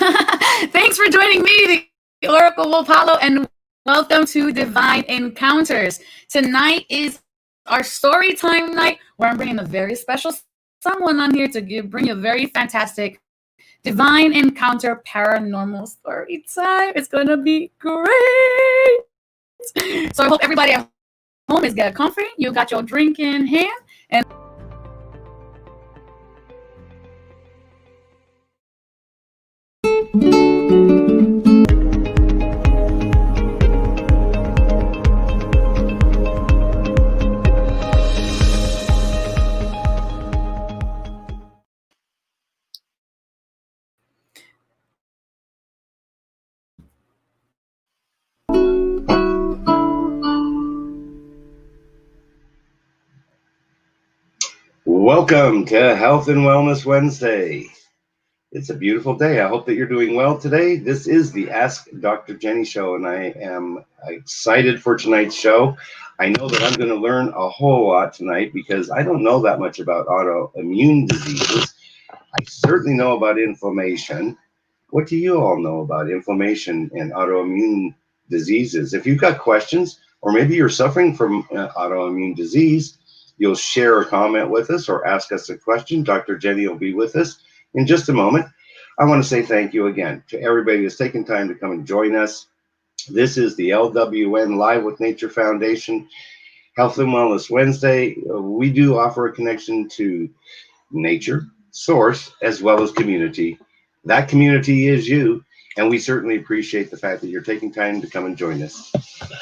Thanks for joining me, the Oracle of Apollo, and welcome to Divine Encounters. Tonight is our story time night where I'm bringing a very special someone on here to bring you a very fantastic Divine Encounter paranormal story time. It's going to be great. So I hope everybody at home is getting comfy. You got your drink in hand. And welcome to Health and Wellness Wednesday. It's a beautiful day. I hope that you're doing well today. This is the Ask Dr. Jenny show, and I am excited for tonight's show. I know that I'm going to learn a whole lot tonight because I don't know that much about autoimmune diseases. I certainly know about inflammation. What do you all know about inflammation and autoimmune diseases? If you've got questions, or maybe you're suffering from autoimmune disease, you'll share a comment with us or ask us a question. Dr. Jenny will be with us in just a moment. I want to say thank you again to everybody who's taken time to come and join us. This is the LWN Live with Nature Foundation Health and Wellness Wednesday. We do offer a connection to nature, source, as well as community. That community is you, and we certainly appreciate the fact that you're taking time to come and join us.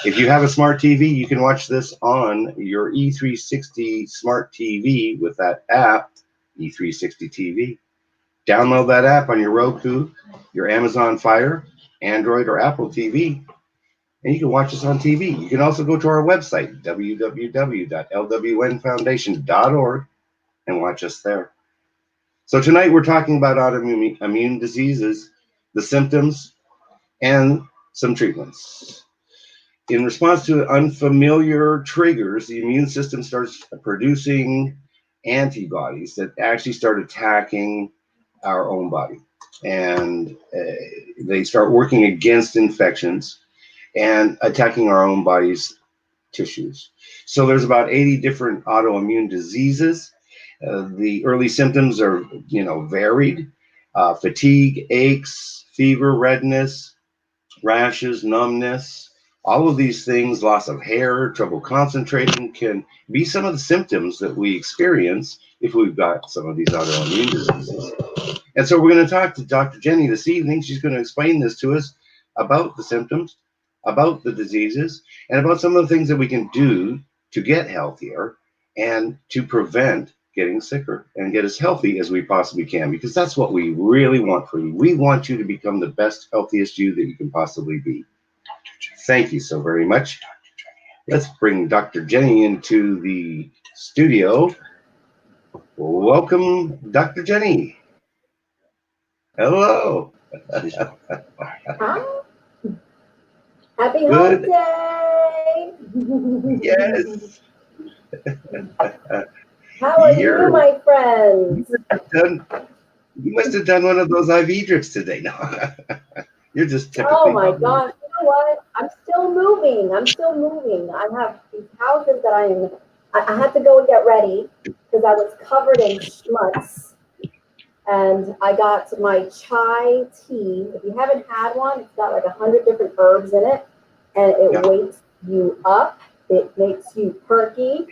If you have a smart TV, you can watch this on your E360 smart TV with that app, E360 TV. Download that app on your Roku, your Amazon Fire, Android, or Apple TV, and you can watch us on TV. You can also go to our website, www.lwnfoundation.org, and watch us there. So tonight we're talking about autoimmune diseases, the symptoms, and some treatments. In response to unfamiliar triggers, the immune system starts producing antibodies that actually start attacking our own body. And they start working against infections and attacking our own body's tissues. So there's about 80 different autoimmune diseases. The early symptoms are, varied. Fatigue, aches, fever, redness, rashes, numbness, all of these things, loss of hair, trouble concentrating, can be some of the symptoms that we experience if we've got some of these autoimmune diseases. And so we're going to talk to Dr. Jenny this evening. She's going to explain this to us about the symptoms, about the diseases, and about some of the things that we can do to get healthier and to prevent getting sicker and get as healthy as we possibly can, because that's what we really want for you. We want you to become the best, healthiest you that you can possibly be. Thank you so very much. Let's bring Dr. Jenny into the studio. Welcome, Dr. Jenny. Hello. Hi. Happy Hump Day. Yes. How are you, my friends? You must have done one of those IV drips today. No, you're just typically. Oh my gosh! You know what? I'm still moving. I have these houses that I had to go and get ready because I was covered in schmutz. And I got my chai tea. If you haven't had one, it's got like 100 different herbs in it, and it wakes you up. It makes you perky.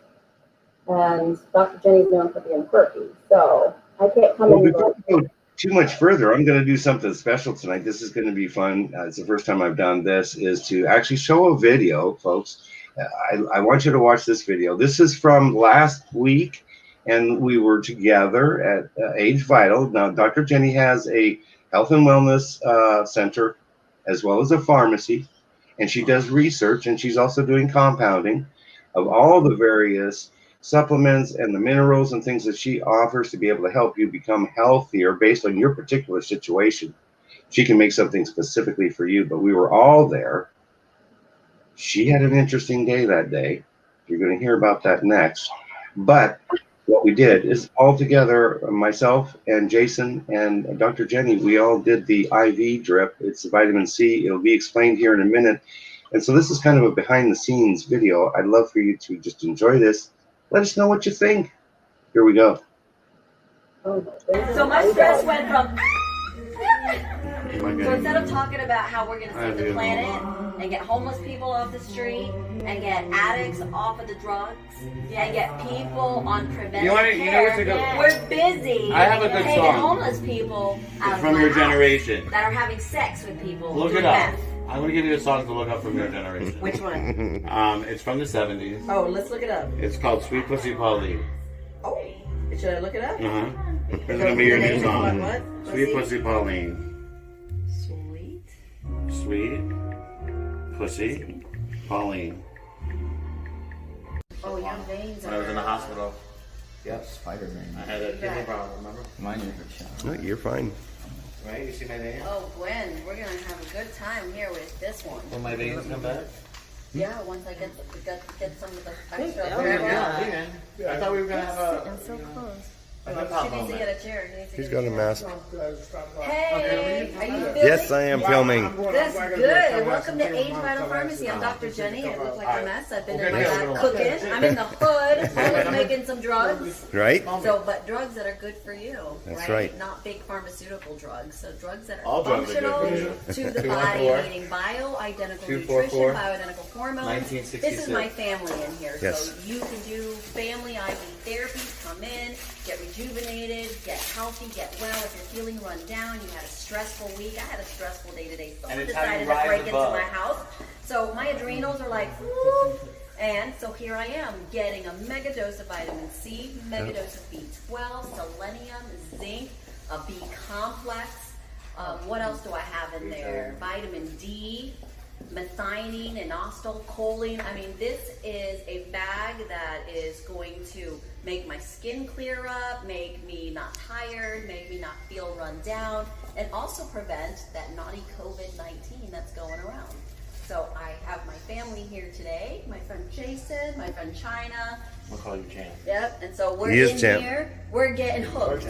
And Dr. Jenny's known for being perky, so I can't come in. Before we go too much further, I'm going to do something special tonight. This is going to be fun. It's the first time I've done this, is to actually show a video, folks. I want you to watch this video. This is from last week, and we were together at Age Vital. Now, Dr. Jenny has a health and wellness center as well as a pharmacy, and she does research, and she's also doing compounding of all the various supplements and the minerals and things that she offers to be able to help you become healthier based on your particular situation. She can make something specifically for you, but we were all there. She had an interesting day that day. You're going to hear about that next. But what we did is all together, myself and Jason and Dr. Jenny, we all did the IV drip. It's vitamin C. It'll be explained here in a minute. And so this is kind of a behind the scenes video. I'd love for you to just enjoy this. Let us know what you think. Here we go. So my stress went from so instead of talking about how we're gonna save the planet and get homeless people off the street and get addicts off of the drugs and get people on preventive care, we're busy I have a good taking song. homeless people out It's of from my your house generation. that are having sex with people. Look doing it up. meth. I'm gonna give you a song to look up from your generation. Which one? It's from the 70s. Oh, let's look it up. It's called Sweet Pussy Pauline. Oh, should I look it up? It's gonna be your new song. What? Sweet Pussy Pauline. Sweet. Sweet Pussy Pauline. Oh, your veins When I was in the hospital, Yep, Spider-Man. I had a kidney problem, remember? Mine never shot. No, you're fine. Right? You see my veins? Oh, Gwen, we're gonna have a good time here with this one. Will my veins come back? Yeah, once I get some of the extra. I thought we were gonna have a. I'm so close. a hip She hop needs to moment. get a chair. He's got a mask. Hey, are you filming? Yes, I am filming. That's good. Welcome to Age Vital Pharmacy. I'm Dr. Jenny. I look like a mess. I've been in my lab cooking. I'm in the hood, always making some drugs. Right? So, but drugs that are good for you. That's right. Not big pharmaceutical drugs. So drugs that are All drugs are good functional for you. to the 214. body, meaning bioidentical 244. nutrition, bioidentical hormones. 1966. This is my family in here. Yes. So you can do family IV therapy, come in, get rejuvenated, get healthy, get well. If you're feeling run down, you had a stressful week. I had a stressful day today. Someone And it's how you decided to rise break into above. my house. So my adrenals are like, whoop. And so here I am getting a mega dose of vitamin C, mega dose of B12, selenium, zinc, a B complex. What else do I have in there? Vitamin D, methionine, and choline. I mean, this is a bag that is going to make my skin clear up, make me not tired, make me not feel run down, and also prevent that naughty COVID-19 that's going around. So I have my family here today, my friend Jason, my friend China. We'll call you Champ. Yep, and so we're He is in Champ. here, we're getting hooked.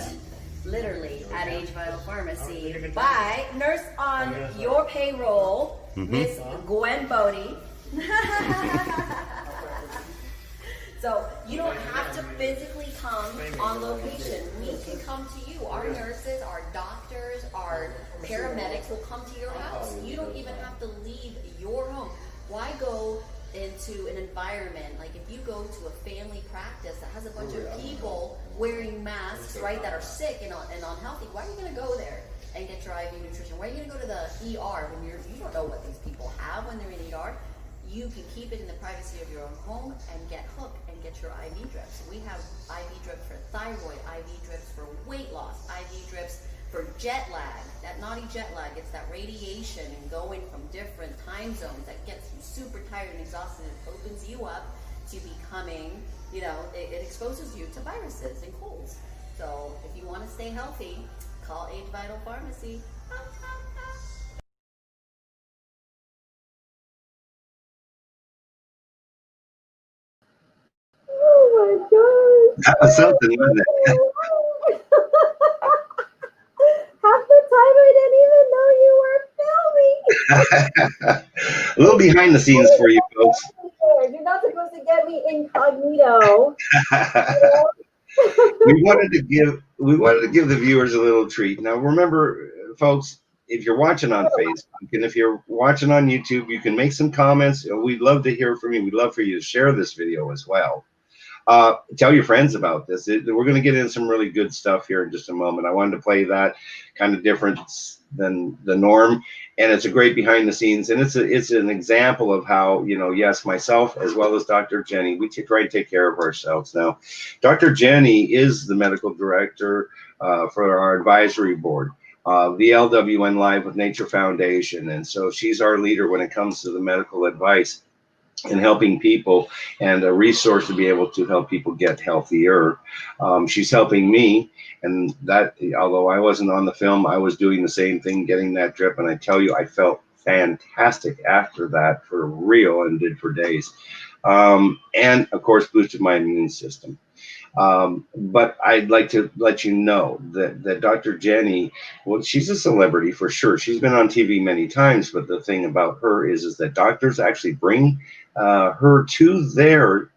Literally at Age Vital Pharmacy by nurse on your payroll, Miss Gwen Bodie. So you don't have to physically come on location. We can come to you. Our nurses, our doctors, our paramedics will come to your house. You don't even have to leave your home. Why go into an environment like if you go to a family practice that has a bunch of people wearing masks, right, that are sick and unhealthy? Why are you going to go there and get your IV nutrition? Why are you going to go to the ER when you don't know what these people have when they're in ER? You can keep it in the privacy of your own home and get hooked and get your IV drips. We have IV drips for thyroid, IV drips for weight loss, IV drips for jet lag, that naughty jet lag. It's that radiation and going from different time zones that gets you super tired and exhausted. It opens you up to becoming, it exposes you to viruses and colds. So if you want to stay healthy, call Age Vital Pharmacy. Oh my God. That was something, wasn't it? Half the time I didn't even know you were filming. A little behind the scenes for you folks. You're not supposed to get me incognito. we wanted to give the viewers a little treat. Now remember, folks, if you're watching on Facebook and if you're watching on YouTube, you can make some comments. We'd love to hear from you. We'd love for you to share this video as well. Tell your friends about this. We're going to get into some really good stuff here in just a moment. I wanted to play that kind of different than the norm, and it's a great behind the scenes, and it's an example of how, yes, myself as well as Dr. Jenny, we try to take care of ourselves. Now, Dr. Jenny is the medical director for our advisory board, VLWN Live with Nature Foundation, and so she's our leader when it comes to the medical advice and helping people, and a resource to be able to help people get healthier. She's helping me, and that, although I wasn't on the film, I was doing the same thing, getting that drip, and I tell you, I felt fantastic after that, for real, and did for days. And of course, boosted my immune system. But I'd like to let you know that Dr. Jenny, well, she's a celebrity for sure. She's been on TV many times, but the thing about her is that doctors actually bring her to their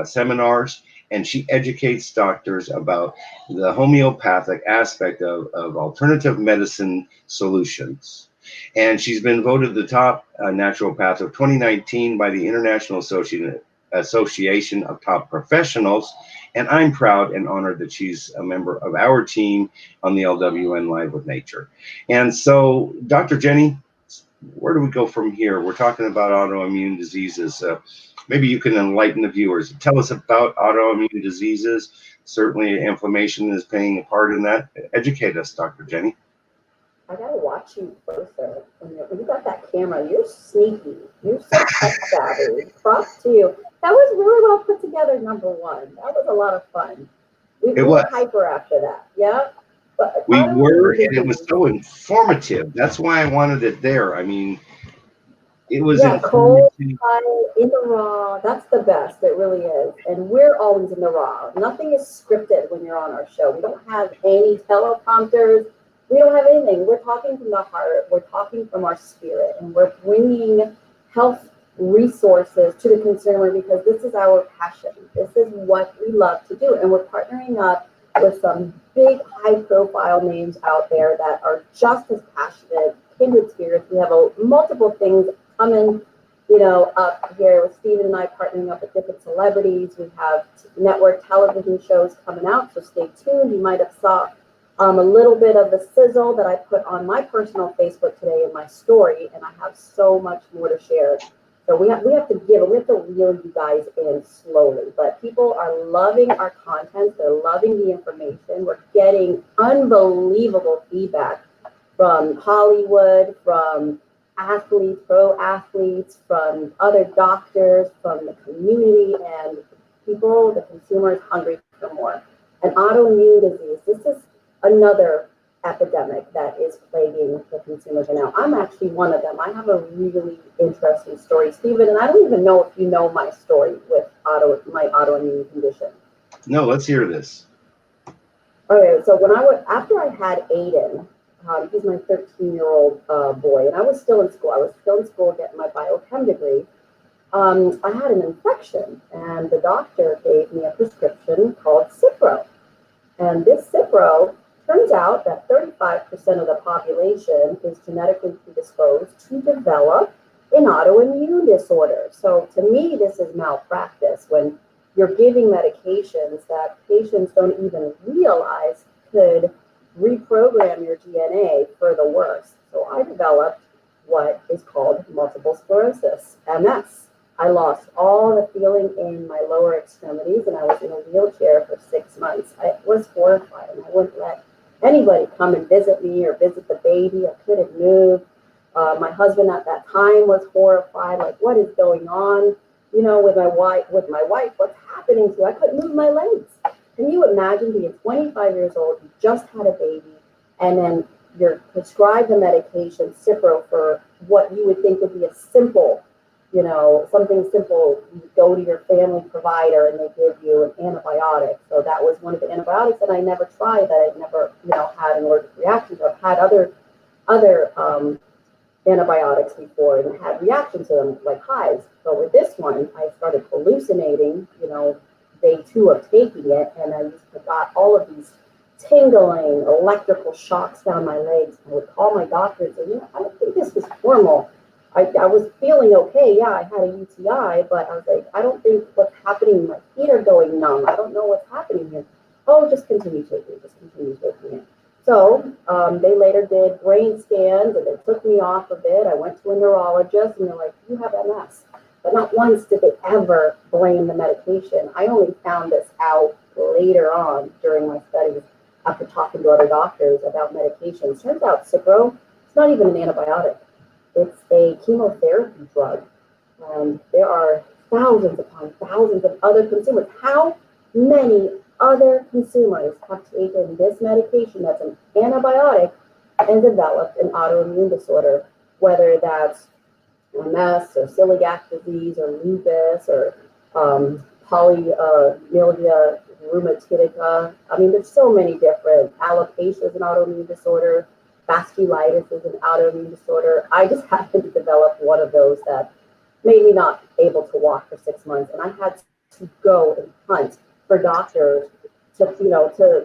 seminars, and she educates doctors about the homeopathic aspect of alternative medicine solutions. And she's been voted the top naturopath of 2019 by the International Association of Top Professionals. And I'm proud and honored that she's a member of our team on the LWN Live with Nature. And so, Dr. Jenny, where do we go from here? We're talking about autoimmune diseases. Maybe you can enlighten the viewers. Tell us about autoimmune diseases. Certainly, inflammation is playing a part in that. Educate us, Dr. Jenny. I gotta watch you closer. When you got that camera, you're sneaky. You're so tech savvy. Props to you. That was really well put together, number one. That was a lot of fun. We were hyper after that, yeah? But we were, and it was so informative. That's why I wanted it there. I mean, it was cold, in the raw. That's the best. It really is. And we're always in the raw. Nothing is scripted when you're on our show. We don't have any teleprompters. We don't have anything. We're talking from the heart. We're talking from our spirit, and we're bringing health resources to the consumer because this is our passion. This is what we love to do, and we're partnering up with some big, high-profile names out there that are just as passionate, kindred spirits. We have multiple things coming, up here with Stephen and I partnering up with different celebrities. We have network television shows coming out, so stay tuned. You might have saw a little bit of the sizzle that I put on my personal Facebook today in my story, and I have so much more to share. So we have to reel you guys in slowly, but people are loving our content. They're loving the information. We're getting unbelievable feedback from Hollywood, from athletes, pro athletes, from other doctors, from the community, and people, the consumers hungry for more. And autoimmune disease, this is another epidemic that is plaguing the consumers right now. I'm actually one of them. I have a really interesting story, Stephen, and I don't even know if you know my story with my autoimmune condition. No, let's hear this. Okay, so after I had Aiden, he's my 13-year-old boy, and I was still in school. I was still in school getting my biochem degree. I had an infection, and the doctor gave me a prescription called Cipro. And this Cipro, turns out that 35% of the population is genetically predisposed to develop an autoimmune disorder. So to me, this is malpractice when you're giving medications that patients don't even realize could reprogram your DNA for the worse. So I developed what is called multiple sclerosis, MS. I lost all the feeling in my lower extremities, and I was in a wheelchair for 6 months. I was horrified, and I wouldn't let anybody come and visit me or visit the baby. I couldn't move. My husband at that time was horrified, like, what is going on? With my wife, what's happening to you? I couldn't move my legs. Can you imagine being 25 years old, you just had a baby, and then you're prescribed the medication, Cipro, for what you would think would be a simple, something simple. You go to your family provider and they give you an antibiotic. So that was one of the antibiotics that I never tried, that I never, had an allergic reaction to. I've had other antibiotics before and had reactions to them, like hives. But with this one, I started hallucinating, day 2 of taking it, and I got all of these tingling electrical shocks down my legs. I would call my doctors and, I don't think this was normal. I was feeling okay. Yeah, I had a UTI, but I was like, I don't think what's happening. My feet are going numb. I don't know what's happening here. Oh, just continue taking it. So they later did brain scans, and they took me off of it. I went to a neurologist, and they're like, you have MS. But not once did they ever blame the medication. I only found this out later on during my studies after talking to other doctors about medications. Turns out Cipro, it's not even an antibiotic. It's a chemotherapy drug. There are thousands upon thousands of other consumers. How many other consumers have taken this medication that's an antibiotic and developed an autoimmune disorder, whether that's MS or celiac disease or lupus or polymyalgia rheumatica. I mean, there's so many different. Alopecia is an autoimmune disorder. Vasculitis is an autoimmune disorder. I just happened to develop one of those that made me not able to walk for 6 months, and I had to go and hunt for doctors to,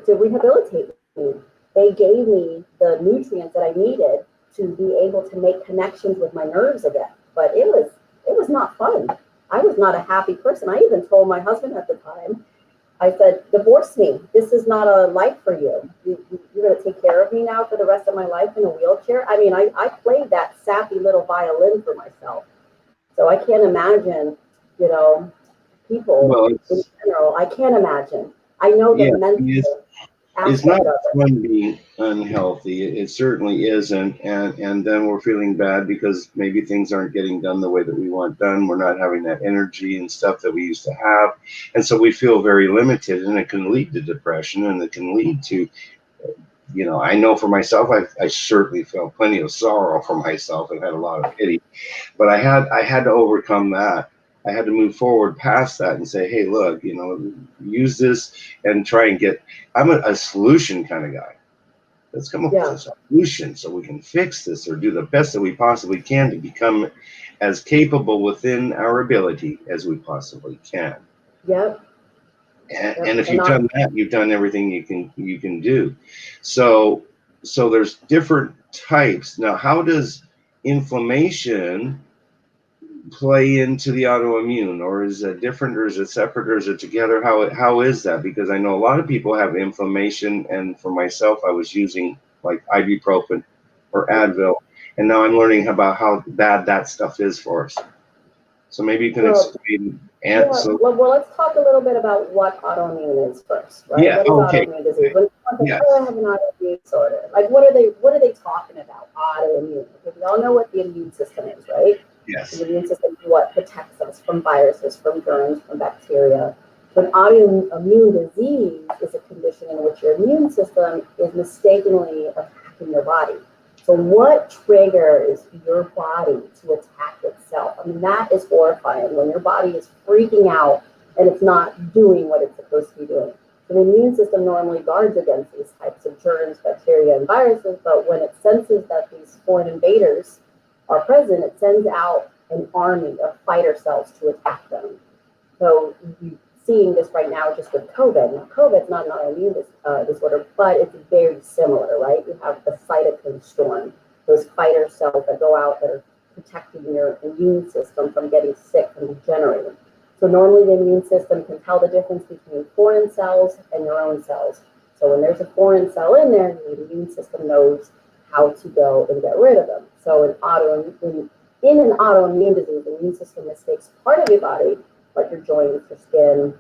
to rehabilitate me. They gave me the nutrients that I needed to be able to make connections with my nerves again. But it was not fun. I was not a happy person. I even told my husband at the time, I said, divorce me. This is not a life for you. You're going to take care of me now for the rest of my life in a wheelchair? I mean, I played that sappy little violin for myself. So I can't imagine, people Well, in general. I can't imagine. I know the mental it's not aspect of it. fun being unhealthy. It certainly isn't. And then we're feeling bad because maybe things aren't getting done the way that we want done. We're not having that energy and stuff that we used to have. And so we feel very limited, and it can lead to depression, and it can lead to, I know for myself, I certainly felt plenty of sorrow for myself and had a lot of pity, but I had to overcome that. I had to move forward past that and say, hey, look, use this and try and I'm a solution kind of guy. Let's come up with a solution so we can fix this or do the best that we possibly can to become as capable within our ability as we possibly can. Yep. And if you've done that, you've done everything you can do. So there's different types. Now, how does inflammation play into the autoimmune, or is it different, or is it separate, or is it together? How is that? Because I know a lot of people have inflammation, and for myself, I was using like ibuprofen or Advil, and now I'm learning about how bad that stuff is for us. So maybe you can explain. Well, let's talk a little bit about what autoimmune is first, right? Yeah. What is autoimmune disease? When I have an autoimmune disorder, like what are they talking about? Autoimmune. Because we all know what the immune system is, right? Yes. The immune system is what protects us from viruses, from germs, from bacteria. An autoimmune disease is a condition in which your immune system is mistakenly attacking your body. So what triggers your body to attack itself? I mean, that is horrifying when your body is freaking out and it's not doing what it's supposed to be doing. So the immune system normally guards against these types of germs, bacteria, and viruses, but when it senses that these foreign invaders are present, it sends out an army of fighter cells to attack them. So you're seeing this right now just with COVID. Now, COVID's not an autoimmune disorder, but it's very similar, right? You have the cytokine storm, those fighter cells that go out that are protecting your immune system from getting sick and degenerating. So normally the immune system can tell the difference between foreign cells and your own cells. So when there's a foreign cell in there, the immune system knows how to go and get rid of them. So in an autoimmune disease, the immune system mistakes part of your body, like your joints, your skin,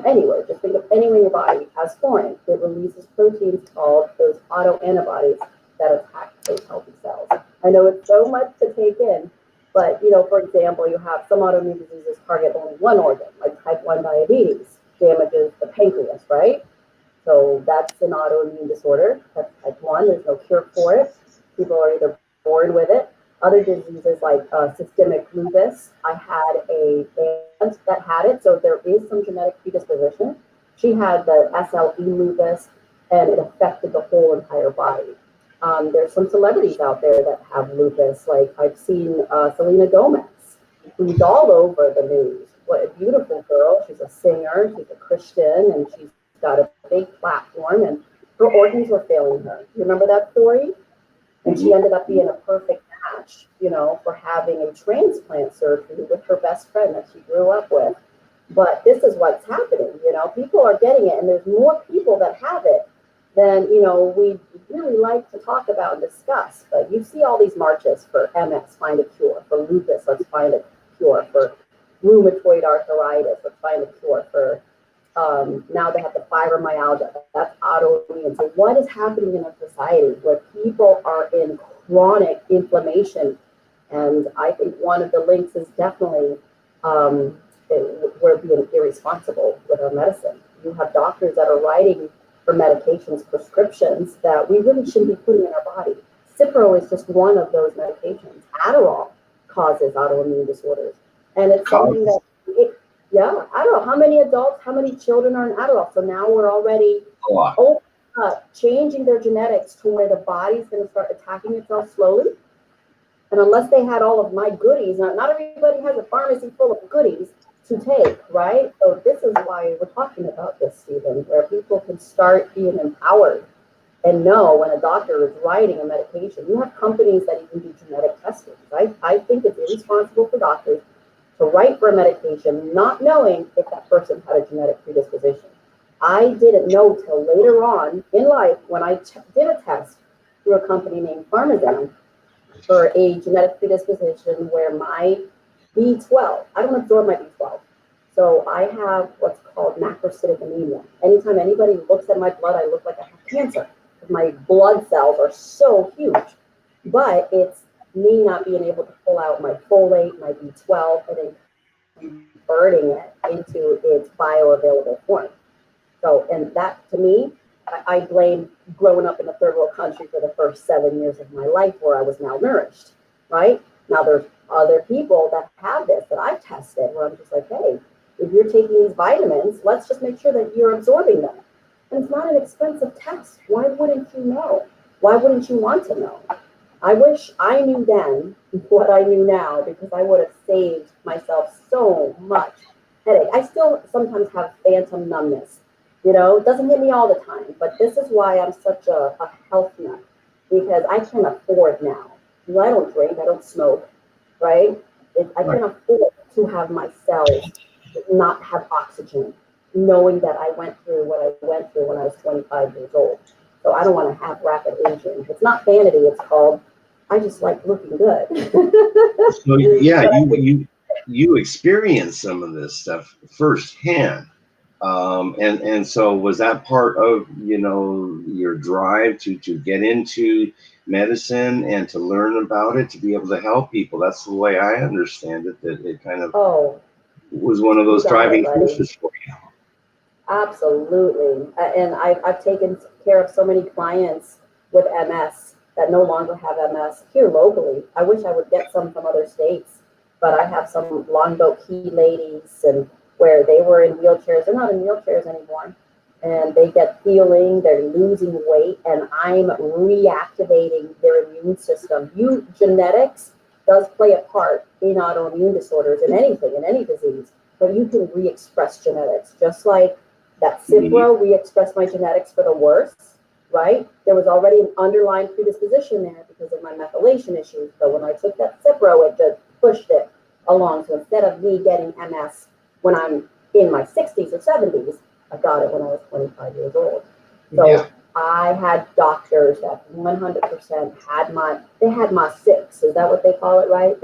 anywhere. Just think of anywhere in your body as foreign. It releases proteins called those autoantibodies that attack those healthy cells. I know it's so much to take in, but for example, you have some autoimmune diseases target only one organ, like type 1 diabetes damages the pancreas, right? So that's an autoimmune disorder. That's type 1. There's no cure for it. People are either born with it. Other diseases like systemic lupus, I had a aunt that had it, so there is some genetic predisposition. She had the SLE lupus, and it affected the whole entire body. There's some celebrities out there that have lupus, like I've seen Selena Gomez, who's all over the news. What a beautiful girl. She's a singer, she's a Christian, and she's got a big platform, and her organs were failing her. You remember that story? And she ended up being a perfect match, for having a transplant surgery with her best friend that she grew up with. But this is what's happening, people are getting it, and there's more people that have it than, we really like to talk about and discuss. But you see all these marches for MS, find a cure, for lupus, let's find a cure, for rheumatoid arthritis, let's find a cure, for now they have the fibromyalgia, that's autoimmune. So what is happening in our society where people are in chronic inflammation? And I think one of the links is definitely we're being irresponsible with our medicine. You have doctors that are writing for medications, prescriptions that we really shouldn't be putting in our body. Cipro is just one of those medications. Adderall causes autoimmune disorders. And it's something that, Yeah, Adderall. How many adults, how many children are in Adderall? So now we're already A lot. changing their genetics to where the body's going to start attacking itself slowly. And unless they had all of my goodies, not everybody has a pharmacy full of goodies to take, right? So this is why we're talking about this, Stephen, where people can start being empowered and know when a doctor is writing a medication. You have companies that even do genetic testing, right? I think it's irresponsible for doctors to write for a medication not knowing if that person had a genetic predisposition. I didn't know till later on in life when I did a test through a company named Pharmazen for a genetic predisposition where my B12, I don't absorb my B12. So I have what's called macrocytic anemia. Anytime anybody looks at my blood, I look like I have cancer. My blood cells are so huge, but it's me not being able to pull out my folate, my B12, and then converting it into its bioavailable form. So, and that to me, I blame growing up in a third world country for the first 7 years of my life where I was malnourished, right? Now there's other people that have this that I've tested where I'm just like, hey, if you're taking these vitamins, let's just make sure that you're absorbing them. And it's not an expensive test. Why wouldn't you know? Why wouldn't you want to know? I wish I knew then what I knew now because I would have saved myself so much headache. I still sometimes have phantom numbness. You know, it doesn't hit me all the time, but this is why I'm such a health nut because I can afford now. I don't drink, I don't smoke, right? I can afford to have my cells not have oxygen, knowing that I went through what I went through when I was 25 years old. So I don't want to have rapid aging. It's not vanity, it's called, I just like looking good. So yeah, you experienced some of this stuff firsthand. And so was that part of, you know, your drive to get into medicine and to learn about it, to be able to help people? That's the way I understand it, that it kind of was one of those driving forces for you. Absolutely. And I've taken care of so many clients with MS that no longer have MS here locally. I wish I would get some from other states, but I have some Longboat Key ladies and where they were in wheelchairs. They're not in wheelchairs anymore. And they get healing, they're losing weight, and I'm reactivating their immune system. Genetics does play a part in autoimmune disorders, in anything, in any disease, but you can re-express genetics. Just like that Cipro re-expressed my genetics for the worst, right? There was already an underlying predisposition there because of my methylation issues. But when I took that Cipro, it just pushed it along. So instead of me getting MS when I'm in my 60s or 70s, I got it when I was 25 years old. So I had doctors that 100% they had my 6. Is that what they call it, right?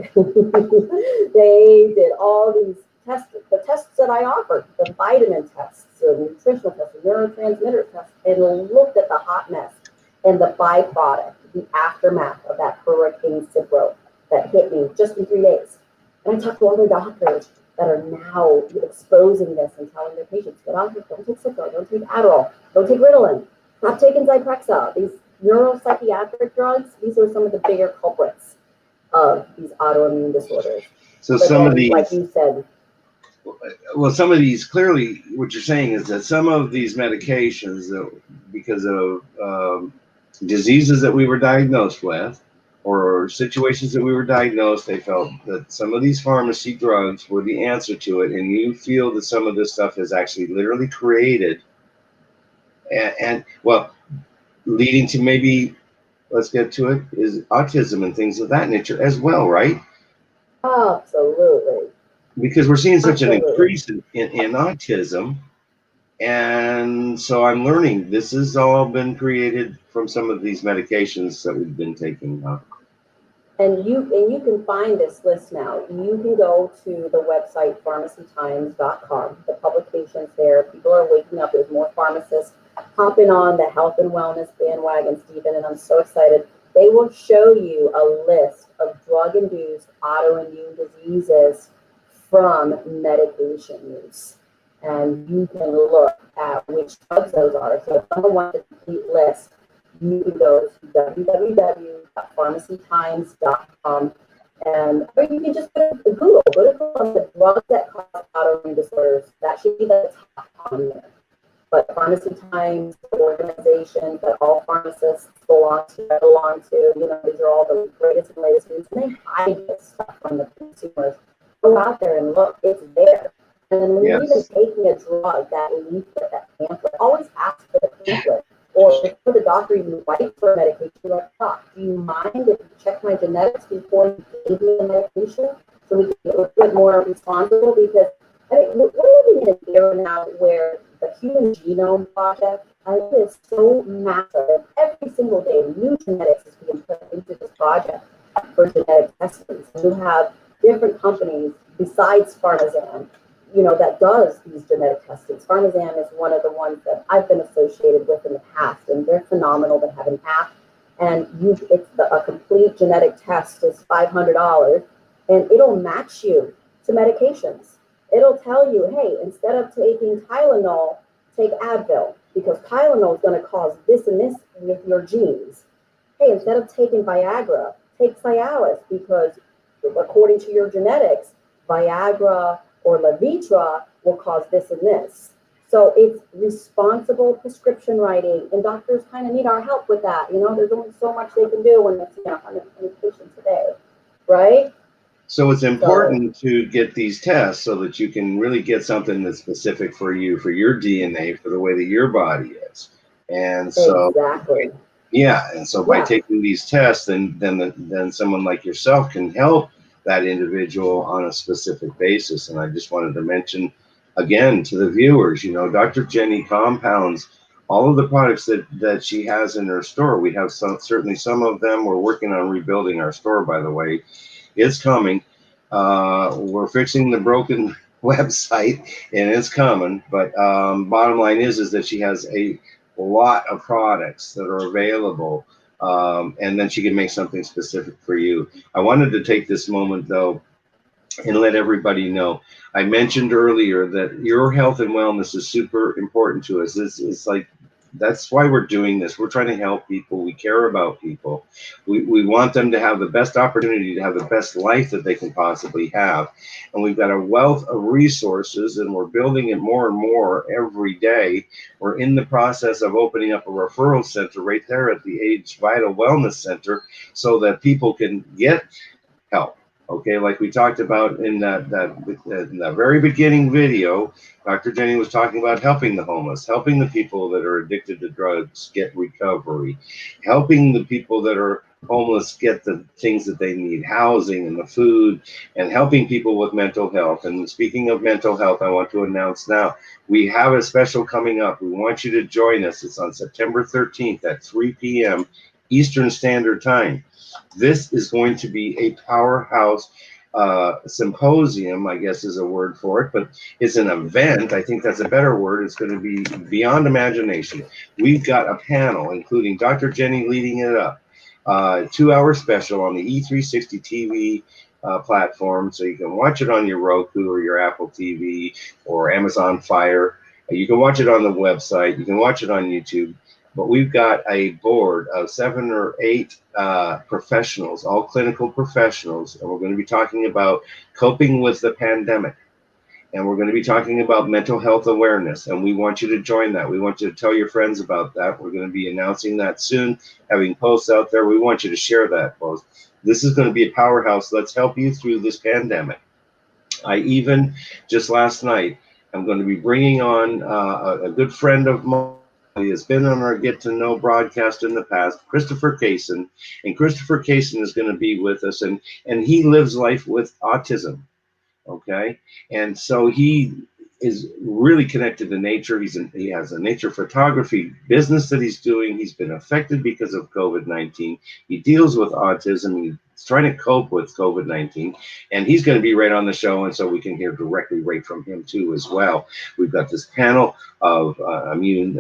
They did all these tests, the tests that I offered, the vitamin tests, the nutritional tests, the neurotransmitter tests, and looked at the hot mess and the byproduct, the aftermath of that Hurricane Cipro that hit me just in 3 days. And I talked to other doctors that are now exposing this and telling their patients, get off it, don't take Cipro, don't take Adderall, don't take Ritalin, stop taking Zyprexa. These neuropsychiatric drugs, these are some of the bigger culprits of these autoimmune disorders. So but some then, of these, like you said, well, some of these, clearly what you're saying is that some of these medications, because of diseases that we were diagnosed with, or situations that we were diagnosed, they felt that some of these pharmacy drugs were the answer to it. And you feel that some of this stuff is actually literally created and well, leading to maybe, let's get to it, is autism and things of that nature as well, right? absolutely. Because we're seeing such an increase in autism. And so I'm learning this has all been created from some of these medications that we've been taking. And you can find this list now. You can go to the website pharmacytimes.com. The publications there. People are waking up. There's more pharmacists hopping on the health and wellness bandwagon, Stephen, and I'm so excited. They will show you a list of drug-induced autoimmune diseases from medication use. And you can look at which drugs those are. So if someone wants a complete list, you can go to www.pharmacytimes.com And or you can just go to Google on the drugs that cause autoimmune disorders. That should be the top on there. But Pharmacy Times, the organization that all pharmacists belong to, you know, these are all the greatest and latest news, and they hide this stuff from the consumers. Go out there and look, it's there. And then when you're even taking a drug, that leaflet, that pamphlet, always ask for the pamphlet. Or if for the doctor even write for a medication, like, doc, do you mind if you check my genetics before you gave me the medication? So we can be a little bit more responsible, because I mean, we're living in an era now where the Human Genome Project is so massive. Every single day, new genetics is being put into this project for genetic testing. So you have different companies besides Pharmazan, you know, that does these genetic testings. Pharmazan is one of the ones that I've been associated with in the past, and they're phenomenal. They have an app, and a complete genetic test is $500, and it'll match you to medications. It'll tell you, hey, instead of taking Tylenol, take Advil, because Tylenol is going to cause this and this with your genes. Hey, instead of taking Viagra, take Cialis, because according to your genetics, Viagra or Levitra will cause this and this. So it's responsible prescription writing, and doctors kind of need our help with that. You know, there's only so much they can do when it's 120 patients a day, right? So it's important to get these tests so that you can really get something that's specific for you, for your DNA, for the way that your body is. And so, exactly. Yeah, and so by taking these tests, then someone like yourself can help that individual on a specific basis. And I just wanted to mention again to the viewers, you know, Dr. Jenny compounds all of the products that she has in her store. We have certainly some of them. We're working on rebuilding our store, by the way. It's coming. We're fixing the broken website, and it's coming. But bottom line is that she has a lot of products that are available, and then she can make something specific for you. I wanted to take this moment, though, and let everybody know. I mentioned earlier that your health and wellness is super important to us. It's like, that's why we're doing this. We're trying to help people. We care about people. We want them to have the best opportunity to have the best life that they can possibly have. And we've got a wealth of resources, and we're building it more and more every day. We're in the process of opening up a referral center right there at the Age Vital Wellness Center so that people can get help. Okay, like we talked about in that very beginning video, Dr. Jenny was talking about helping the homeless, helping the people that are addicted to drugs get recovery, helping the people that are homeless get the things that they need, housing and the food, and helping people with mental health. And speaking of mental health, I want to announce now, we have a special coming up. We want you to join us. It's on September 13th at 3 p.m. Eastern Standard Time. This is going to be a powerhouse symposium, I guess is a word for it, but it's an event. I think that's a better word. It's going to be beyond imagination. We've got a panel, including Dr. Jenny leading it up, 2-hour special on the E360 TV platform, so you can watch it on your Roku or your Apple TV or Amazon Fire. You can watch it on the website. You can watch it on YouTube. But we've got a board of 7 or 8 professionals, all clinical professionals, and we're going to be talking about coping with the pandemic. And we're going to be talking about mental health awareness, and we want you to join that. We want you to tell your friends about that. We're going to be announcing that soon, having posts out there. We want you to share that post. This is going to be a powerhouse. Let's help you through this pandemic. I even, just last night, I'm going to be bringing on a good friend of mine. He has been on our Get to Know broadcast in the past, Christopher Kaysen, and Christopher Kaysen is going to be with us, and he lives life with autism, okay? And so he is really connected to nature. He has a nature photography business that he's doing. He's been affected because of COVID-19. He deals with autism. He's trying to cope with COVID-19, and he's going to be right on the show, and so we can hear directly right from him too as well. We've got this panel of immune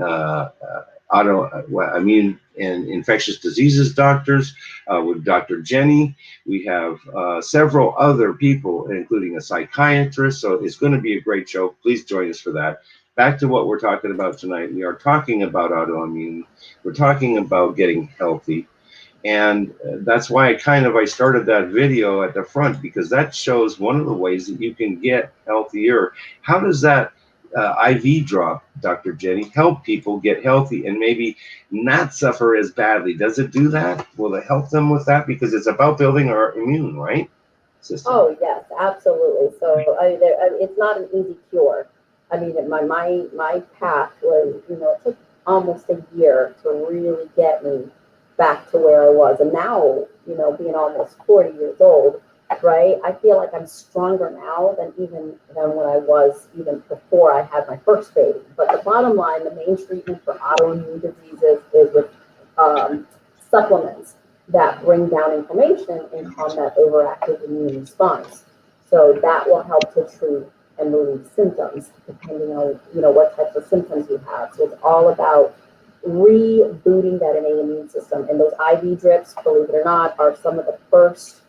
and infectious diseases doctors with Dr. Jenny. We have several other people, including a psychiatrist. So it's going to be a great show. Please join us for that. Back to what we're talking about tonight. We are talking about autoimmune. We're talking about getting healthy. And that's why I started that video at the front, because that shows one of the ways that you can get healthier. How does that IV drop, Dr. Jenny, help people get healthy and maybe not suffer as badly? Does it do that? Will it help them with that? Because it's about building our immune, right, system. Oh yes, absolutely. So it's not an easy cure. I mean, my path was, it took almost a year to really get me back to where I was. And now, being almost 40 years old, right, I feel like I'm stronger now than when I was even before I had my first baby. But the bottom line, the main treatment for autoimmune diseases is with supplements that bring down inflammation and combat overactive immune response. So that will help to treat and relieve symptoms depending on what types of symptoms you have. So it's all about rebooting that innate immune system. And those IV drips, believe it or not, are some of the first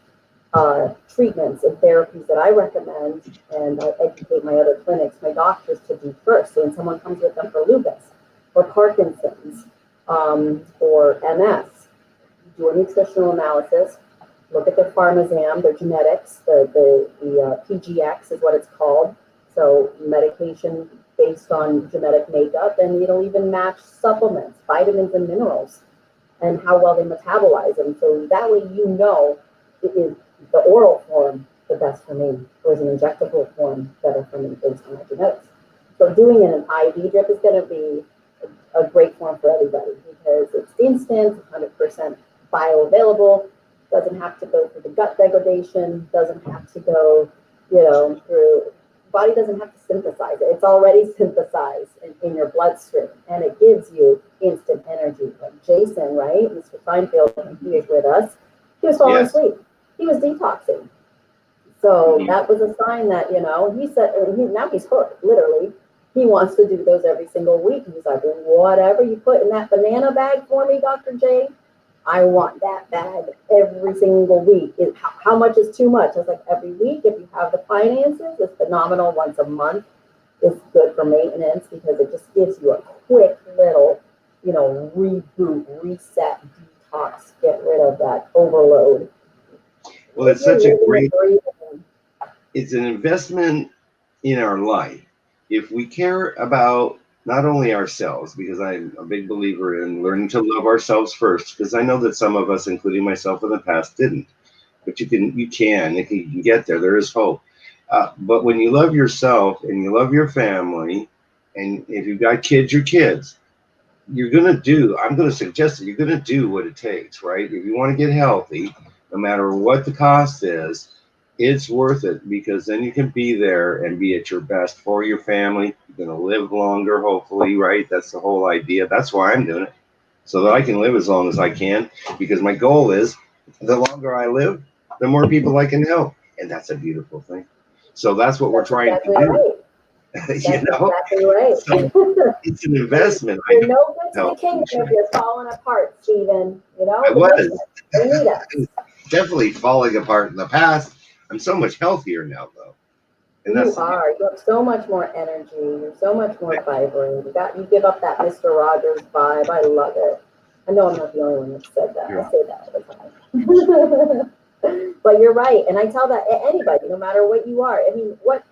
treatments and therapies that I recommend, and I educate my other clinics, my doctors, to do first. So when someone comes with them for lupus or Parkinson's or MS, do a nutritional analysis, look at their pharmazam, their genetics, the PGX is what it's called. So medication based on genetic makeup, and it'll even match supplements, vitamins and minerals, and how well they metabolize them. So that way is the oral form the best for me, or is an injectable form better for me based on my genetics. So doing an IV drip is going to be a great form for everybody because it's instant, 100% bioavailable, doesn't have to go through the gut degradation, doesn't have to go, through, body doesn't have to synthesize it. It's already synthesized in your bloodstream, and it gives you instant energy. Like Jason, right? Mr. Feinfield, when he was with us, he was falling asleep. He was detoxing. So that was a sign that, he said, now he's hooked, literally. He wants to do those every single week. He's like, whatever you put in that banana bag for me, Dr. J, I want that bag every single week. How much is too much? I was like, every week, if you have the finances, it's phenomenal. Once a month is good for maintenance because it just gives you a quick little, reboot, reset, detox, get rid of that overload. Well, it's such a great, it's an investment in our life. If we care about not only ourselves, because I'm a big believer in learning to love ourselves first, because I know that some of us, including myself in the past, didn't. But you can get there. There is hope. But when you love yourself and you love your family, and if you've got kids, your kids, I'm going to suggest that you're going to do what it takes, right? If you want to get healthy, no matter what the cost is, it's worth it because then you can be there and be at your best for your family. You're going to live longer, hopefully, right? That's the whole idea. That's why I'm doing it, so that I can live as long as I can, because my goal is the longer I live, the more people I can help. And that's a beautiful thing. So that's what we're trying to do. Right. That's exactly right. So it's an investment. You're no good to the kingdom if you're falling apart, Stephen. I was. Definitely falling apart in the past. I'm so much healthier now, though. And you are. You have so much more energy. You're so much more vibrant. You give up that Mr. Rogers vibe. I love it. I know I'm not the only one that said that. Yeah. I say that all the time. But you're right. And I tell that anybody, no matter what you are. I mean, what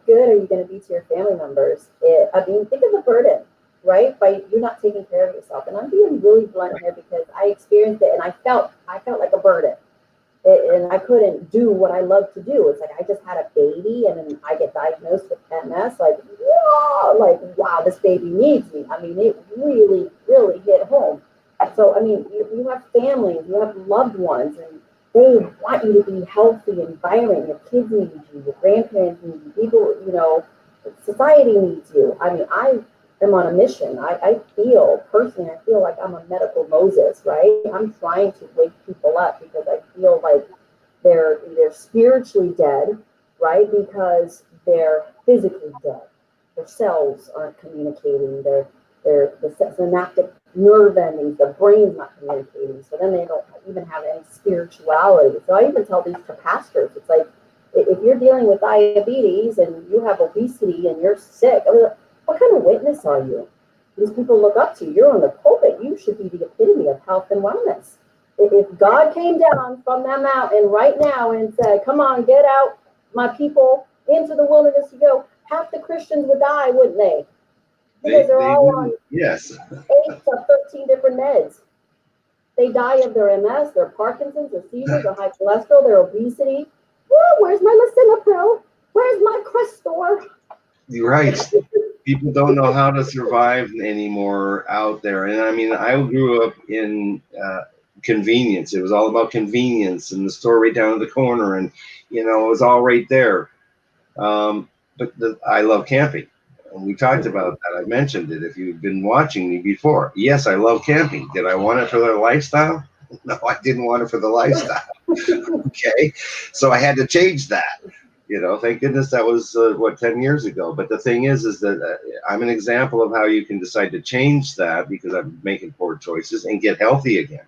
good are you going to be to your family members? Think of the burden, right? By you not taking care of yourself. And I'm being really blunt here because I experienced it and I felt like a burden. And I couldn't do what I love to do. It's like I just had a baby and then I get diagnosed with MS. Wow, this baby needs me. I mean, it really, really hit home. So, you have families, you have loved ones, and they want you to be healthy and vibrant. Your kids need you, your grandparents need you, people, society needs you. I am on a mission. I feel like I'm a medical Moses, right? I'm trying to wake people up because I feel like they're spiritually dead, right? Because they're physically dead. Their cells aren't communicating. The synaptic nerve endings, the brain's not communicating. So then they don't even have any spirituality. So I even tell these to pastors, it's like, if you're dealing with diabetes and you have obesity and you're sick, what kind of witness are you? These people look up to you. You're on the pulpit. You should be the epitome of health and wellness. If God came down from that mountain right now and said, come on, get out my people into the wilderness to go, half the Christians would die, wouldn't they? Because they're all on yes. 8 to 13 different meds. They die of their MS, their Parkinson's, their seizures, their high cholesterol, their obesity. Woo, where's my lisinopril? Where's my Crestor? You're right. People don't know how to survive anymore out there. And I mean, I grew up in convenience. It was all about convenience and the store right down the corner, and it was all right there. But I love camping, and we talked about that. I mentioned it. If you've been watching me before, yes, I love camping. Did I want it for the lifestyle? No, I didn't want it for the lifestyle. Okay, so I had to change that. Thank goodness that was 10 years ago. But the thing is that I'm an example of how you can decide to change that, because I'm making poor choices, and get healthy again.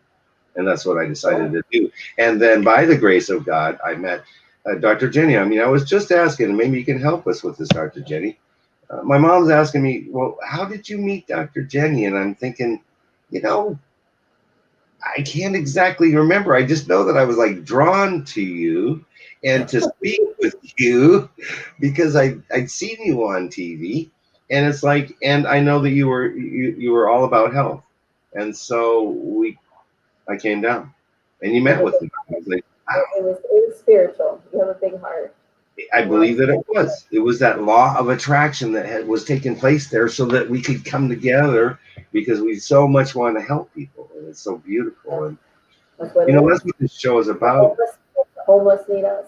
And that's what I decided to do. And then by the grace of God, I met Dr. Jenny. I mean, I was just asking, and maybe you can help us with this, Dr. Jenny. My mom's asking me, well, how did you meet Dr. Jenny? And I'm thinking, I can't exactly remember. I just know that I was like drawn to you and to speak with you because I'd seen you on TV, and it's like, and I know that you were all about health, and so I came down, and you met with me. I was like, wow. It was spiritual. You have a big heart. I believe that it was. It was that law of attraction that was taking place there, so that we could come together, because we so much want to help people, and it's so beautiful. And That's what that's what this show is about. Homeless need us.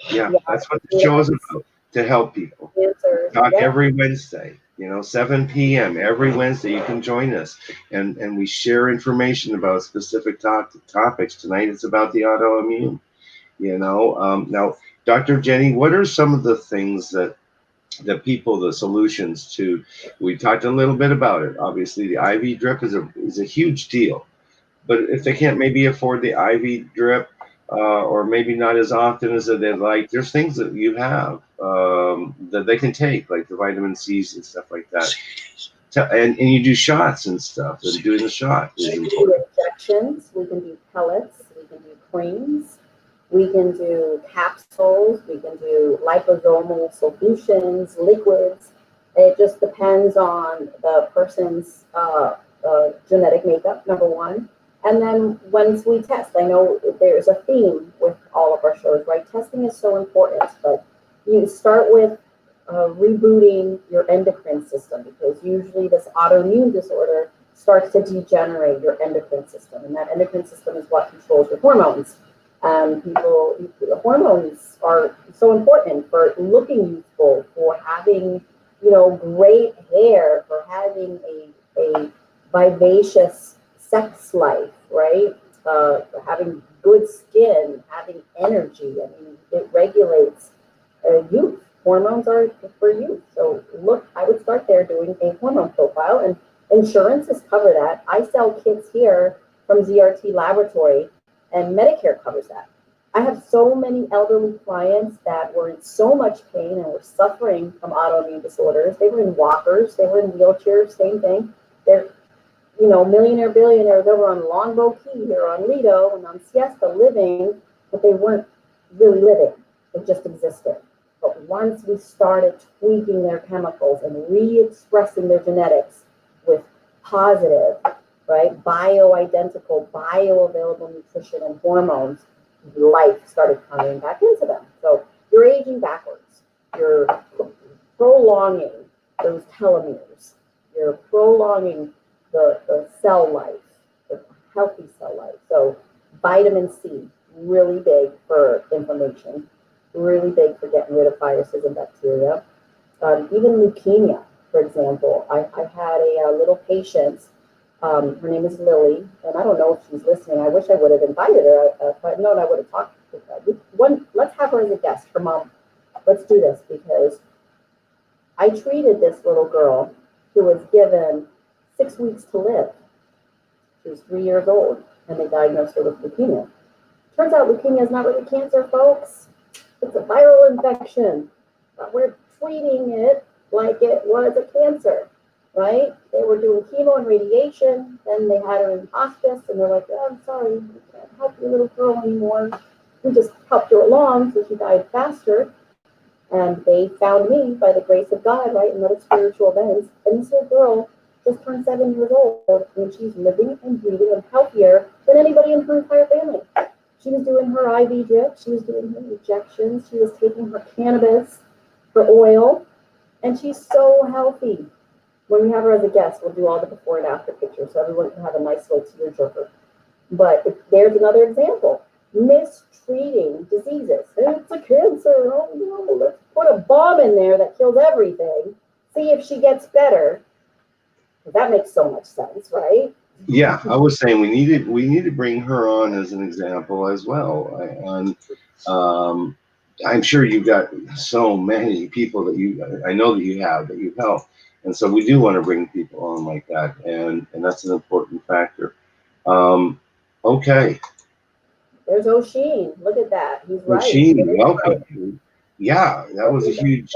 Yeah, that's what the show is about, to help people. Answers. Talk every Wednesday, 7 p.m. every Wednesday. You can join us, and we share information about specific topics. Tonight it's about the autoimmune. Now, Dr. Jenny, what are some of the things that the solutions to? We talked a little bit about it. Obviously, the IV drip is a huge deal, but if they can't maybe afford the IV drip, or maybe not as often as they'd like, there's things that you have that they can take, like the vitamin C's and stuff like that. And you do shots and stuff. And doing the shot is We can important. do injections. We can do pellets. We can do creams. We can do capsules. We can do liposomal solutions, liquids. It just depends on the person's genetic makeup, number one. And then once we test, I know there's a theme with all of our shows, right? Testing is so important, but you start with rebooting your endocrine system, because usually this autoimmune disorder starts to degenerate your endocrine system. And that endocrine system is what controls your hormones. The hormones are so important for looking youthful, for having, great hair, for having a vivacious sex life, right? Having good skin, having energy. I mean, it regulates youth. Hormones are for youth. So I would start there doing a hormone profile, and insurances cover that. I sell kits here from ZRT Laboratory, and Medicare covers that. I have so many elderly clients that were in so much pain and were suffering from autoimmune disorders. They were in walkers, they were in wheelchairs, same thing. They're, millionaire, billionaires over on Longbow Key or on Lido and on Siesta living, but they weren't really living. They just existed. But once we started tweaking their chemicals and re-expressing their genetics with positive, right, bioidentical, bioavailable nutrition and hormones, life started coming back into them. So you're aging backwards. You're prolonging those telomeres. You're prolonging the cell life, the healthy cell life. So vitamin C, really big for inflammation, really big for getting rid of viruses and bacteria. Even leukemia, for example. I had a little patient. Her name is Lily, and I don't know if she's listening. I wish I would have invited her. If I'd known, I would have talked with her. Let's have her as a guest, her mom. Let's do this, because I treated this little girl who was given 6 weeks to live. She was 3 years old, and they diagnosed her with leukemia. Turns out leukemia is not really cancer, folks. It's a viral infection, but we're treating it like it was a cancer. right? They were doing chemo and radiation, then they had her in hospice, and they're like, oh, I'm sorry, we can't help your little girl anymore. We just helped her along so she died faster. And they found me by the grace of God, right, and little spiritual events. And this little girl just turned 7 years old, and she's living and breathing and healthier than anybody in her entire family. She was doing her IV drip, she was doing her injections, she was taking her cannabis, her oil, and she's so healthy. When we have her as a guest, we'll do all the before and after pictures so everyone can have a nice little tearjerker. But there's another example. Mistreating diseases. It's a cancer. Oh no, let's put a bomb in there that kills everything. See if she gets better. That makes so much sense, right? Yeah, I was saying we need to bring her on as an example as well. And I'm sure you've got so many people that I know that you have that you've helped. And so we do want to bring people on like that, and that's an important factor. Okay. There's O'Sheen. Look at that. He's right. O'Sheen, welcome. Right. Yeah, that was a huge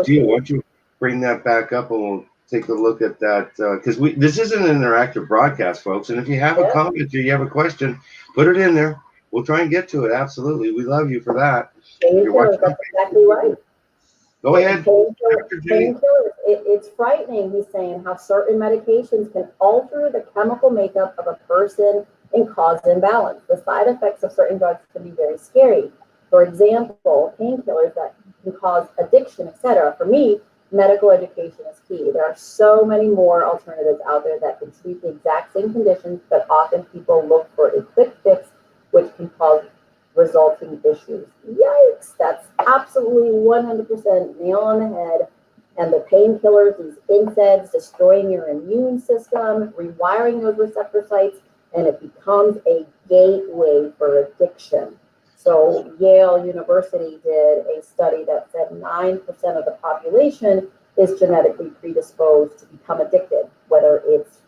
deal. Why don't you bring that back up and we'll take a look at that, because this is an interactive broadcast, folks. And if you have a comment or you have a question, put it in there. We'll try and get to it. Absolutely. We love you for that. That's exactly right. Go ahead. Painkillers. It's frightening, he's saying, how certain medications can alter the chemical makeup of a person and cause imbalance. The side effects of certain drugs can be very scary. For example, painkillers that can cause addiction, etc. For me, medical education is key. There are so many more alternatives out there that can treat the exact same conditions, but often people look for a quick fix, which can cause resulting issues. Yikes, that's absolutely 100% nail on the head. And the painkillers, these NSAIDs, destroying your immune system, rewiring those receptor sites, and it becomes a gateway for addiction. So Yale University did a study that said 9% of the population is genetically predisposed to become addicted, whether it's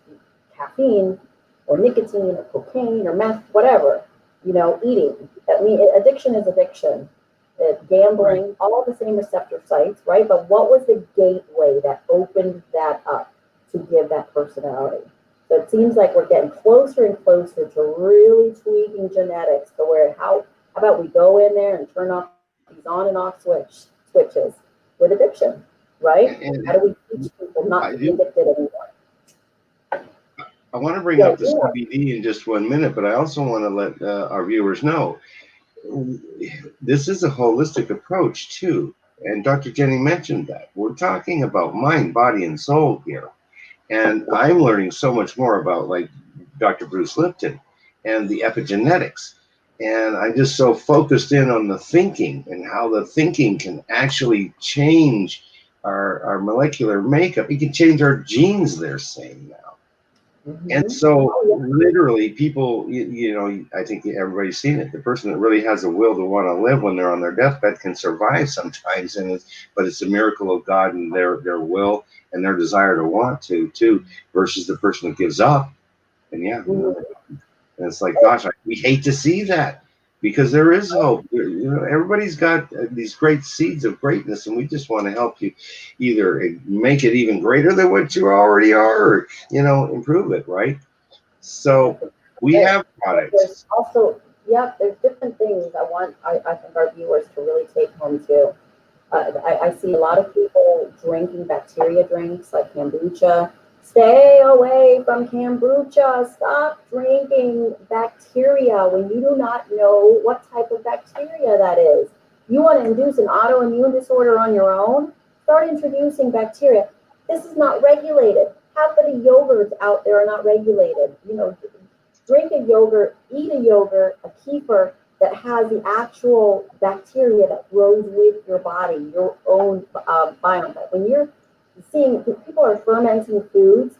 caffeine or nicotine or cocaine or meth, whatever, eating. I mean, addiction is addiction. Gambling, right. All the same receptor sites, right? But what was the gateway that opened that up to give that personality? So it seems like we're getting closer and closer to really tweaking genetics to where how about we go in there and turn off these on and off switches with addiction, right? And how do we teach people not to be addicted anymore? I want to bring up the CBD in just 1 minute, but I also want to let our viewers know this is a holistic approach too. And Dr. Jenny mentioned that. We're talking about mind, body, and soul here. And I'm learning so much more about like Dr. Bruce Lipton and the epigenetics. And I'm just so focused in on the thinking and how the thinking can actually change our molecular makeup. It can change our genes, they're saying now. Mm-hmm. And so literally people, I think everybody's seen it. The person that really has a will to want to live when they're on their deathbed can survive sometimes. But it's a miracle of God and their will and their desire to want to too, versus the person that gives up. And and it's like, gosh, we hate to see that because there is hope. Everybody's got these great seeds of greatness, and we just want to help you either make it even greater than what you already are, or, improve it, right? So we have products. There's also, there's different things I think our viewers to really take home too. I see a lot of people drinking bacteria drinks like kombucha. Stay away from kombucha. Stop drinking bacteria when you do not know what type of bacteria that is. You want to induce an autoimmune disorder on your own? Start introducing bacteria. This is not regulated. Half of the yogurts out there are not regulated. Drink a yogurt, eat a yogurt, a kefir that has the actual bacteria that grows with your body, your own biome. When you're seeing people are fermenting foods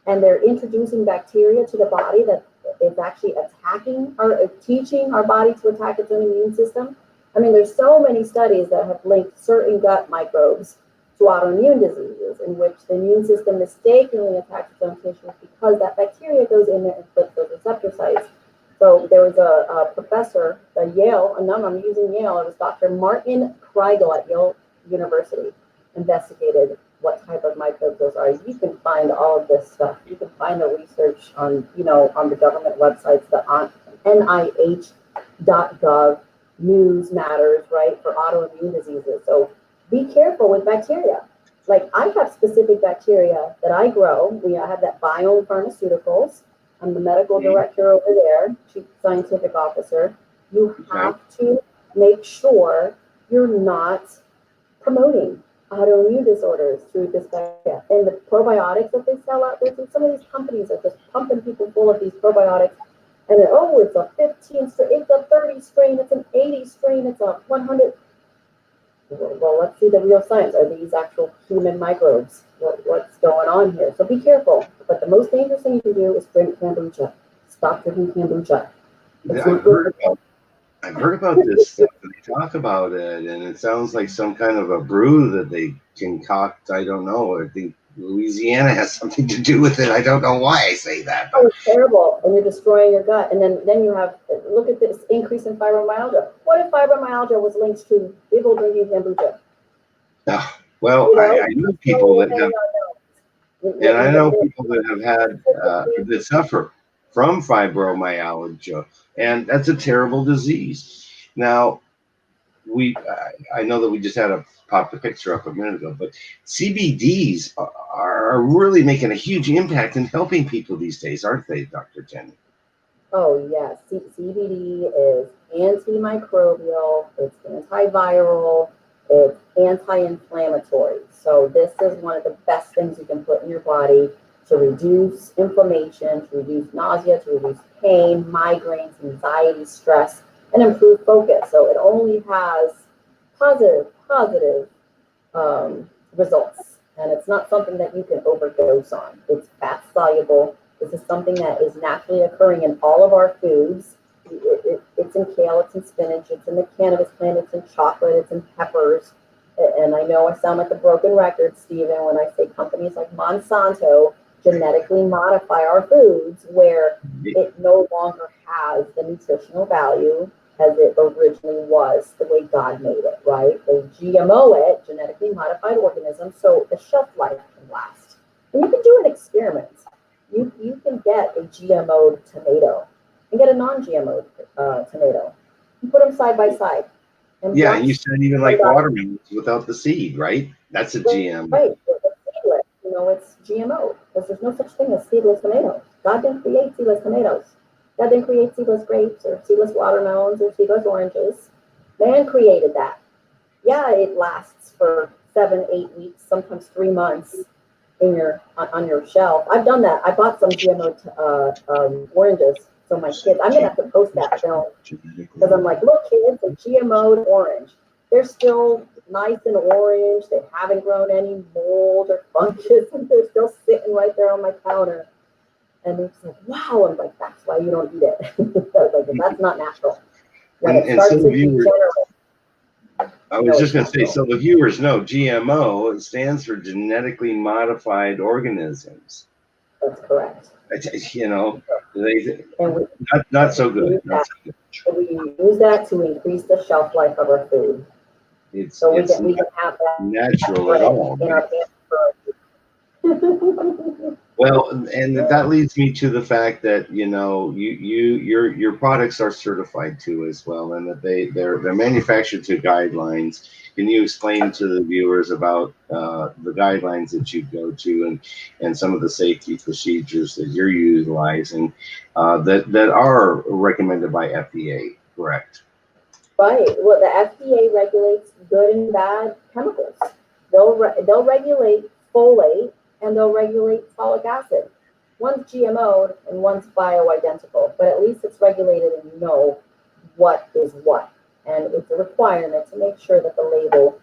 and they're introducing bacteria to the body that is actually attacking or teaching our body to attack its own immune system. I mean, there's so many studies that have linked certain gut microbes to autoimmune diseases in which the immune system mistakenly attacks its own tissues because that bacteria goes in there and flips those receptor sites. So there was a professor at Yale, and now I'm using Yale, it was Dr. Martin Kriegel at Yale University, investigated what type of microbes those are. You can find all of this stuff. You can find the research on, you know, on the government websites, the NIH.gov news matters, right, for autoimmune diseases. So be careful with bacteria. Like I have specific bacteria that I grow. I have that Biome Pharmaceuticals. I'm the medical director over there, chief scientific officer. You have to make sure you're not promoting autoimmune disorders through this bacteria. And the probiotics that they sell out there, some of these companies are just pumping people full of these probiotics. And then, oh, it's a 15 strain, it's a 30 strain, it's an 80 strain, it's a 100. Well, let's see the real science. Are these actual human microbes? What's going on here? So be careful. But the most dangerous thing you can do is drink kombucha. Stop drinking kombucha. I've heard about this stuff. They talk about it, and it sounds like some kind of a brew that they concoct. I don't know. I think Louisiana has something to do with it. I don't know why I say that. Oh, it's terrible, and you're destroying your gut. And then you have, look at this increase in fibromyalgia. What if fibromyalgia was linked to people drinking kombucha? Well, You know, I know people that have, and I know people that have had that suffer from fibromyalgia, and that's a terrible disease. Now, I know that we just had popped a picture up a minute ago, but CBDs are really making a huge impact in helping people these days, aren't they, Dr. Jenny? Oh, yes. CBD is antimicrobial, it's antiviral, it's anti-inflammatory. So this is one of the best things you can put in your body to reduce inflammation, to reduce nausea, to reduce pain, migraines, anxiety, stress, and improve focus. So it only has positive results. And it's not something that you can overdose on. It's fat soluble. This is something that is naturally occurring in all of our foods. It's in kale, it's in spinach, it's in the cannabis plant, it's in chocolate, it's in peppers. And I know I sound like a broken record, Stephen, when I say companies like Monsanto genetically modify our foods where it no longer has the nutritional value as it originally was, the way God made it, right? They GMO it, genetically modified organisms, so the shelf life can last. And you can do an experiment. You can get a GMO tomato and get a non-GMO tomato and put them side by side. And yeah, and you said even like watermelons without the seed, right? That's a GM. Right, it's seedless. You know, it's GMO because there's no such thing as seedless tomatoes. God didn't create seedless tomatoes. God didn't create seedless grapes or seedless watermelons or seedless oranges. Man created that. Yeah, it lasts for 7, 8 weeks, sometimes 3 months on your shelf. I've done that. I bought some GMO oranges. So my kids, I'm gonna have to post that film because I'm like, look, kids, a GMO'd orange. They're still nice and orange. They haven't grown any mold or fungus, and they're still sitting right there on my counter. And they're just like, wow. I'm like, that's why you don't eat it. Like, that's not natural. When it starts to degenerate. I was just going to say, so the viewers know GMO, it stands for genetically modified organisms. That's correct. You know, not so good. We use that to increase the shelf life of our food. So we can have that natural at all. In our Well, and that leads me to the fact that, you know, your products are certified too as well, and that they're manufactured to guidelines. Can you explain to the viewers about the guidelines that you go to and some of the safety procedures that you're utilizing that are recommended by FDA, correct? Right. Well, the FDA regulates good and bad chemicals. They'll regulate folate and they'll regulate folic acid. One's GMO'd and one's bioidentical, but at least it's regulated and you know what is what. And it's a requirement to make sure that the label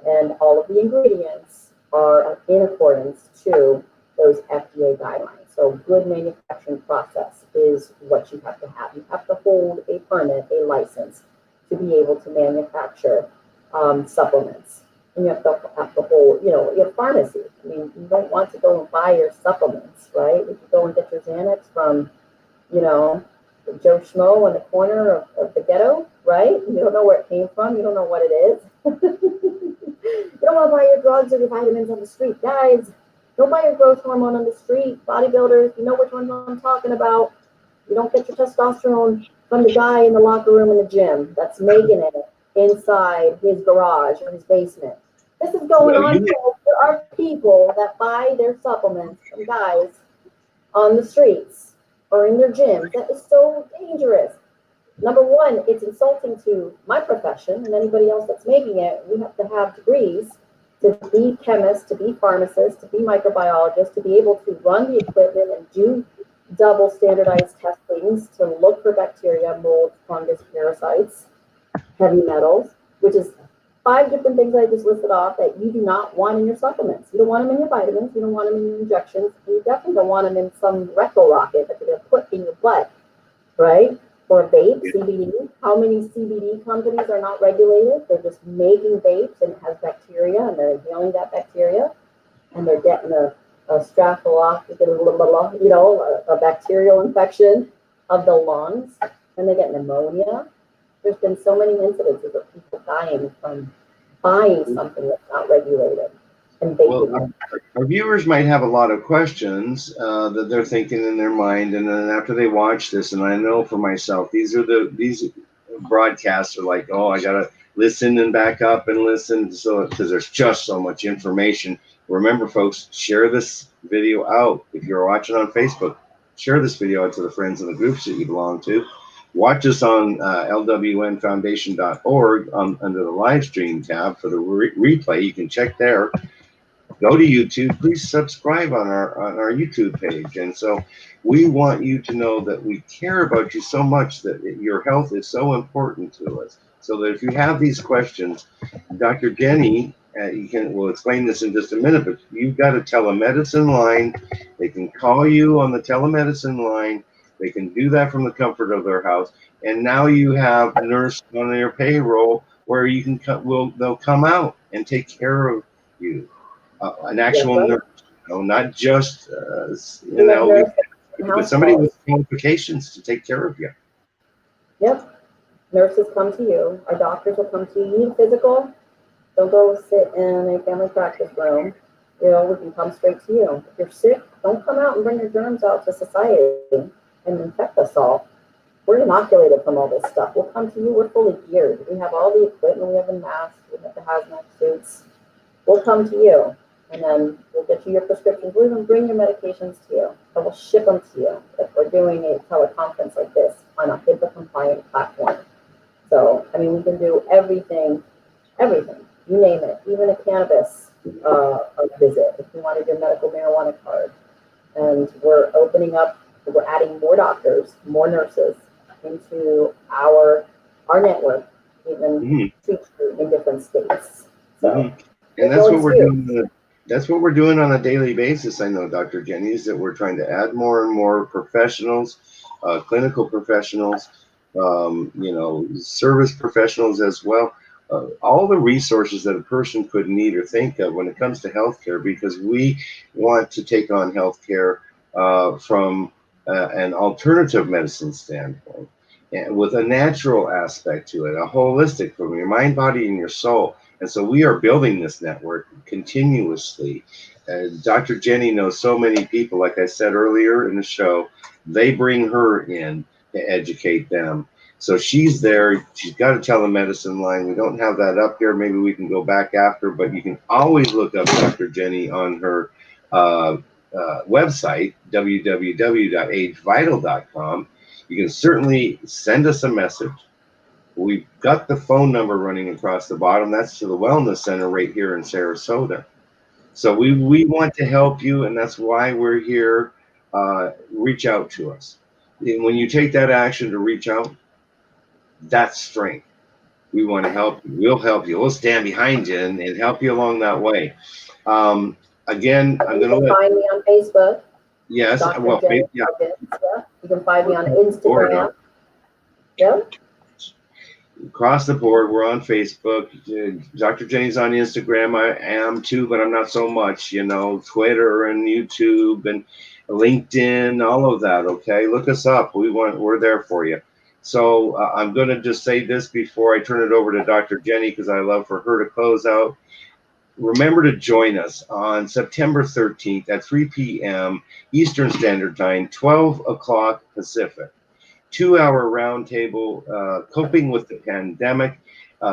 and all of the ingredients are in accordance to those FDA guidelines. So good manufacturing process is what you have to have. You have to hold a permit, a license, to be able to manufacture supplements. And you have to hold, you know, your pharmacy. I mean, you don't want to go and buy your supplements, right? You could go and get your Xanax from, you know, Joe Schmo in the corner of the ghetto, right? You don't know where it came from. You don't know what it is. You don't want to buy your drugs or your vitamins on the street. Guys, don't buy your growth hormone on the street. Bodybuilders, you know which ones I'm talking about. You don't get your testosterone from the guy in the locker room in the gym that's making it inside his garage or his basement. This is going Well, on. Folks. There are people that buy their supplements from guys on the streets or in their gyms. That is so dangerous. Number one, it's insulting to my profession and anybody else that's making it. We have to have degrees to be chemists, to be pharmacists, to be microbiologists, to be able to run the equipment and do double standardized testings to look for bacteria, mold, fungus, parasites, heavy metals, which is 5 different things I just listed off that you do not want in your supplements. You don't want them in your vitamins, you don't want them in your injections, and you definitely don't want them in some rectal rocket that you're going to put in your butt, right? Or vape, CBD. How many CBD companies are not regulated? They're just making vapes and it has bacteria and they're inhaling that bacteria and they're getting a staphylococcus, you know, a bacterial infection of the lungs and they get pneumonia. There's been so many incidences of people dying from buying something that's not regulated and vaping. Well, our viewers might have a lot of questions that they're thinking in their mind, and then after they watch this, and I know for myself, these broadcasts are like, oh, I gotta listen and back up and listen, so because there's just so much information. Remember, folks, share this video out. If you're watching on Facebook, share this video out to the friends and the groups that you belong to. Watch us on lwnfoundation.org under the live stream tab for the replay. You can check there. Go to YouTube. Please subscribe on our YouTube page. And so we want you to know that we care about you so much, that your health is so important to us. So that if you have these questions, Dr. Jenny, we'll explain this in just a minute, but you've got a telemedicine line. They can call you on the telemedicine line. They can do that from the comfort of their house. And now you have a nurse on your payroll where you can they'll come out and take care of you. An actual nurse, you know, not just but somebody with qualifications to take care of you. Yep. Nurses come to you. Our doctors will come to you. You need physical? Don't go sit in a family practice room. You know, we can come straight to you. If you're sick, don't come out and bring your germs out to society and infect us all. We're inoculated from all this stuff. We'll come to you. We're fully geared. We have all the equipment. We have the masks. We have the hazmat suits. We'll come to you. And then we'll get you your prescriptions. We'll even bring your medications to you. And we'll ship them to you if we're doing a teleconference like this on a HIPAA-compliant platform. So, I mean, we can do everything, you name it, even a cannabis visit if you wanted your medical marijuana card. And we're adding more doctors, more nurses into our network, even in different states. So, and that's what we're doing. That's what we're doing on a daily basis. I know, Dr. Jenny, is that we're trying to add more and more professionals, clinical professionals, service professionals as well. All the resources that a person could need or think of when it comes to healthcare, because we want to take on healthcare from an alternative medicine standpoint, and with a natural aspect to it, a holistic, from your mind, body, and your soul. And so we are building this network continuously. Dr. Jenny knows so many people, like I said earlier in the show, they bring her in to educate them. So she's there. She's got a telemedicine line. We don't have that up here. Maybe we can go back after, but you can always look up Dr. Jenny on her website, www.agevital.com. You can certainly send us a message. We've got the phone number running across the bottom. That's to the Wellness Center right here in Sarasota. So we want to help you, and that's why we're here. Reach out to us. And when you take that action to reach out, that's strength. We want to help you. We'll help you. We'll stand behind you and help you along that way. Again, I'm going to find me on Facebook. Yes. Dr. Well, Jenny, yeah. You can find me on Instagram. Yeah. Across the board, we're on Facebook. Dr. Jenny's on Instagram. I am too, but I'm not so much. Twitter and YouTube and LinkedIn, all of that. Okay, look us up. We're there for you. So I'm going to just say this before I turn it over to Dr. Jenny, because I love for her to close out. remember to join us on September 13th at 3 p.m. Eastern Standard Time, 12 o'clock Pacific. 2-hour roundtable, coping with the pandemic,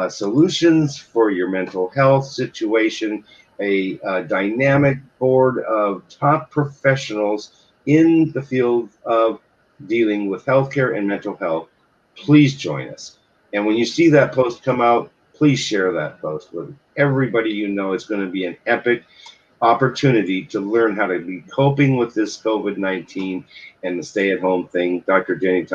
solutions for your mental health situation, a dynamic board of top professionals in the field of dealing with healthcare and mental health. Please join us. And when you see that post come out, please share that post with everybody you know. It's going to be an epic opportunity to learn how to be coping with this COVID-19 and the stay-at-home thing. Dr. Jenny talked